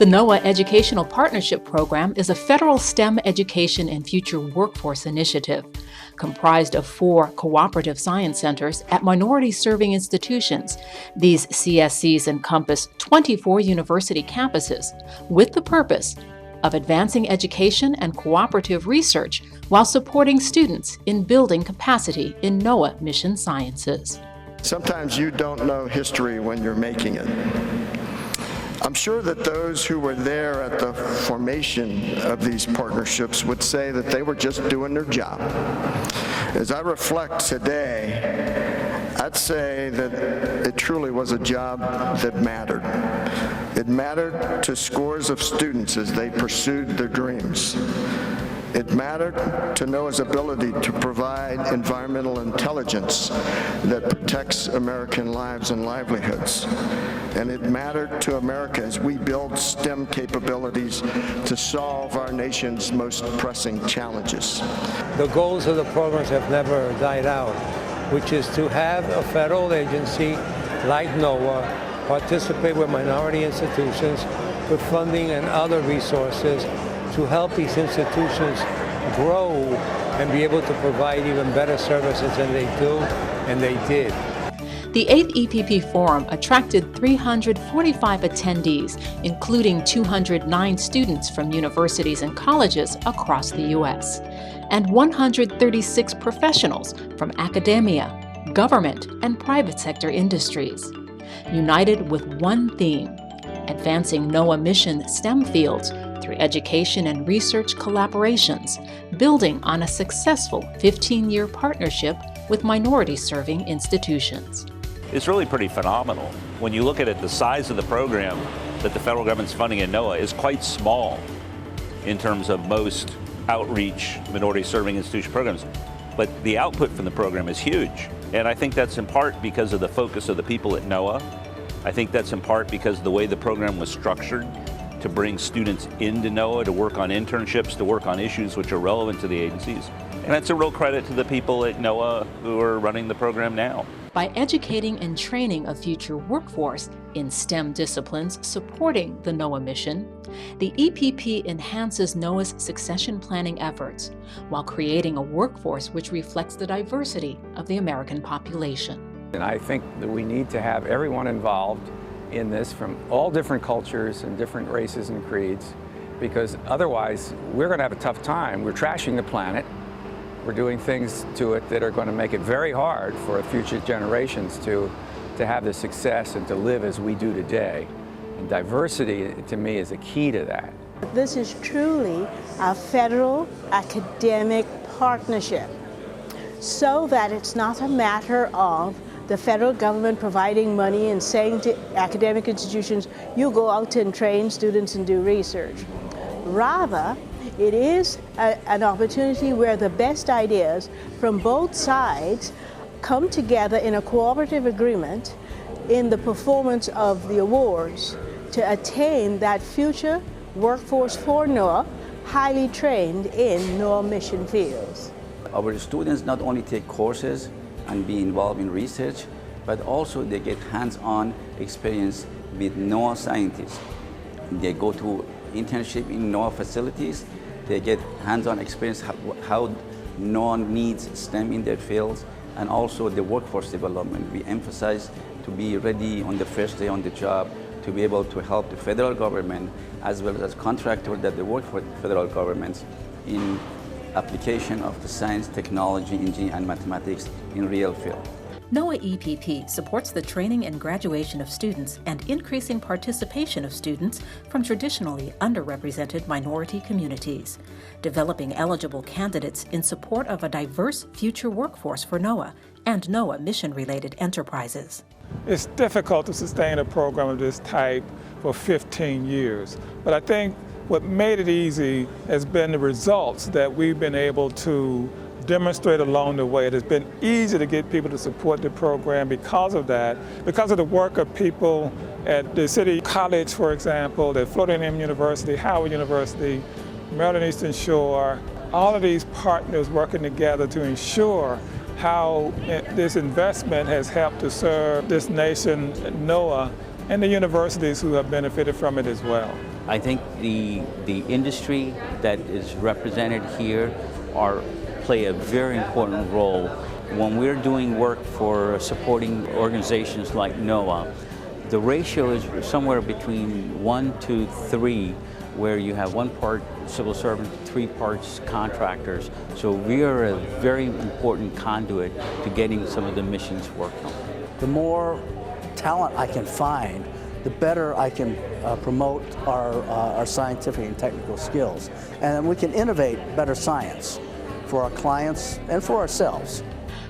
The NOAA Educational Partnership Program is a federal STEM education and future workforce initiative comprised of 4 cooperative science centers at minority-serving institutions. These CSCs encompass 24 university campuses with the purpose of advancing education and cooperative research while supporting students in building capacity in NOAA mission sciences. Sometimes you don't know history when you're making it. I'm sure that those who were there at the formation of these partnerships would say that they were just doing their job. As I reflect today, I'd say that it truly was a job that mattered. It mattered to scores of students as they pursued their dreams. It mattered to NOAA's ability to provide environmental intelligence that protects American lives and livelihoods. And it mattered to America as we build STEM capabilities to solve our nation's most pressing challenges. The goals of the programs have never died out, which is to have a federal agency like NOAA participate with minority institutions with funding and other resources to help these institutions grow and be able to provide even better services than they do, and they did. The 8th EPP Forum attracted 345 attendees, including 209 students from universities and colleges across the U.S., and 136 professionals from academia, government, and private sector industries. United with one theme: advancing NOAA mission STEM fields through education and research collaborations, building on a successful 15-year partnership with minority-serving institutions. It's really pretty phenomenal. When you look at it, the size of the program that the federal government's funding in NOAA is quite small in terms of most outreach minority-serving institution programs, but the output from the program is huge. And I think that's in part because of the focus of the people at NOAA. I think that's in part because of the way the program was structured to bring students into NOAA to work on internships, to work on issues which are relevant to the agencies. And that's a real credit to the people at NOAA who are running the program now. By educating and training a future workforce in STEM disciplines supporting the NOAA mission, the EPP enhances NOAA's succession planning efforts while creating a workforce which reflects the diversity of the American population. And I think that we need to have everyone involved in this from all different cultures and different races and creeds, because otherwise we're going to have a tough time. We're trashing the planet. We're doing things to it that are going to make it very hard for future generations to have the success and to live as we do today. And diversity, to me, is a key to that. This is truly a federal academic partnership, so that it's not a matter of the federal government providing money and saying to academic institutions, you go out and train students and do research. Rather, it is an opportunity where the best ideas from both sides come together in a cooperative agreement in the performance of the awards to attain that future workforce for NOAA, highly trained in NOAA mission fields. Our students not only take courses and be involved in research, but also they get hands-on experience with NOAA scientists. They go to internship in NOAA facilities, they get hands-on experience how NOAA needs STEM in their fields, and also the workforce development. We emphasize to be ready on the first day on the job, to be able to help the federal government as well as contractors that they work for federal governments in application of the science, technology, engineering, and mathematics in real field. NOAA EPP supports the training and graduation of students and increasing participation of students from traditionally underrepresented minority communities, developing eligible candidates in support of a diverse future workforce for NOAA and NOAA mission-related enterprises. It's difficult to sustain a program of this type for 15 years, but I think what made it easy has been the results that we've been able to demonstrate along the way. It has been easy to get people to support the program because of that, because of the work of people at the City College, for example, at Florida A&M University, Howard University, Maryland Eastern Shore, all of these partners working together to ensure how this investment has helped to serve this nation, NOAA, and the universities who have benefited from it as well. I think the industry that is represented here play a very important role. When we're doing work for supporting organizations like NOAA, the ratio is somewhere between 1 to 3, where you have 1 part civil servant, 3 parts contractors. So we are a very important conduit to getting some of the missions worked on. The more talent I can find, the better I can promote our scientific and technical skills. And we can innovate better science for our clients and for ourselves.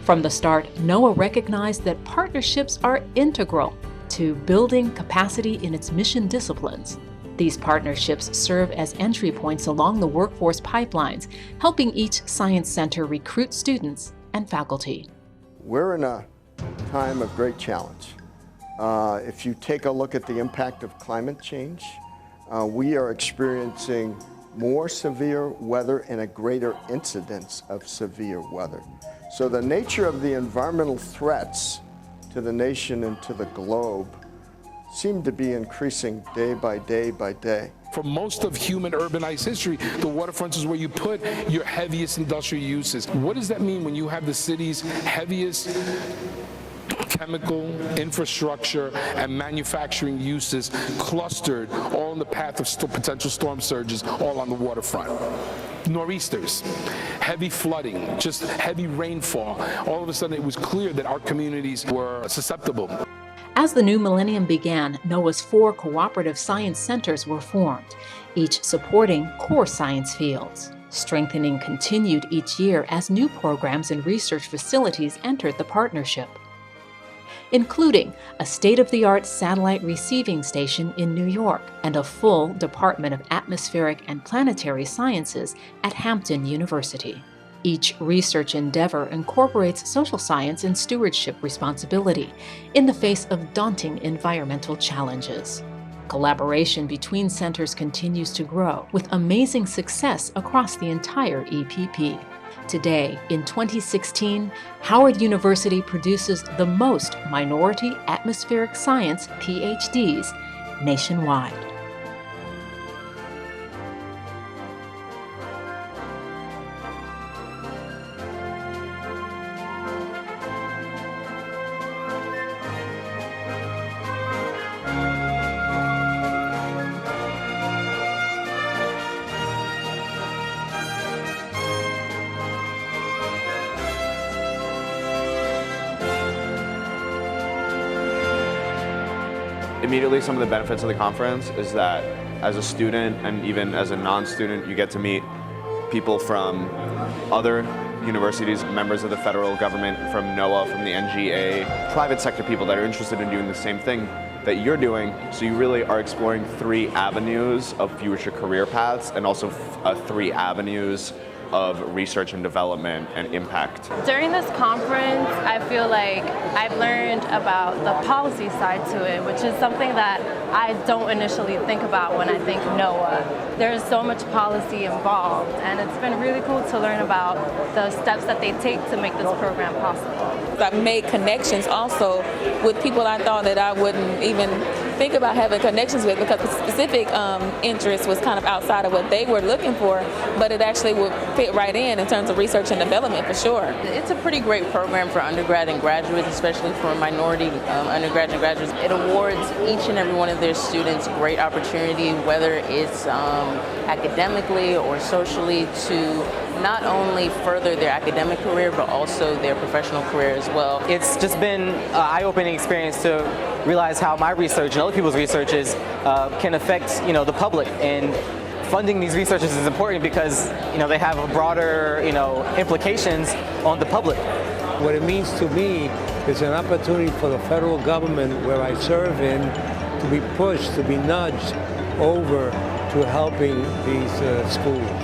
From the start, NOAA recognized that partnerships are integral to building capacity in its mission disciplines. These partnerships serve as entry points along the workforce pipelines, helping each science center recruit students and faculty. We're in a time of great challenge. If you take a look at the impact of climate change, we are experiencing more severe weather and a greater incidence of severe weather. So the nature of the environmental threats to the nation and to the globe seem to be increasing day by day by day. For most of human urbanized history, the waterfront is where you put your heaviest industrial uses. What does that mean when you have the city's heaviest chemical, infrastructure, and manufacturing uses clustered all in the path of potential storm surges all on the waterfront? Nor'easters, heavy flooding, just heavy rainfall. All of a sudden it was clear that our communities were susceptible. As the new millennium began, NOAA's 4 cooperative science centers were formed, each supporting core science fields. Strengthening continued each year as new programs and research facilities entered the partnership, including a state-of-the-art satellite receiving station in New York and a full Department of Atmospheric and Planetary Sciences at Hampton University. Each research endeavor incorporates social science and stewardship responsibility in the face of daunting environmental challenges. Collaboration between centers continues to grow, with amazing success across the entire EPP. Today, in 2016, Howard University produces the most minority atmospheric science PhDs nationwide. Immediately, some of the benefits of the conference is that as a student and even as a non-student, you get to meet people from other universities, members of the federal government, from NOAA, from the NGA, private sector people that are interested in doing the same thing that you're doing. So you really are exploring 3 avenues of future career paths and also 3 avenues of research and development and impact. During this conference, I feel like I've learned about the policy side to it, which is something that I don't initially think about when I think NOAA. There's so much policy involved, and it's been really cool to learn about the steps that they take to make this program possible. I've made connections also with people I thought that I wouldn't even think about having connections with, because the specific interest was kind of outside of what they were looking for, but it actually would fit right in terms of research and development for sure. It's a pretty great program for undergrad and graduates, especially for minority undergrads and graduates. It awards each and every one of their students great opportunity, whether it's academically or socially, to not only further their academic career, but also their professional career as well. It's just been an eye-opening experience to realize how my research and other people's researches can affect, the public. And funding these researchers is important because, they have a broader, implications on the public. What it means to me is an opportunity for the federal government where I serve in to be pushed, to be nudged over to helping these schools.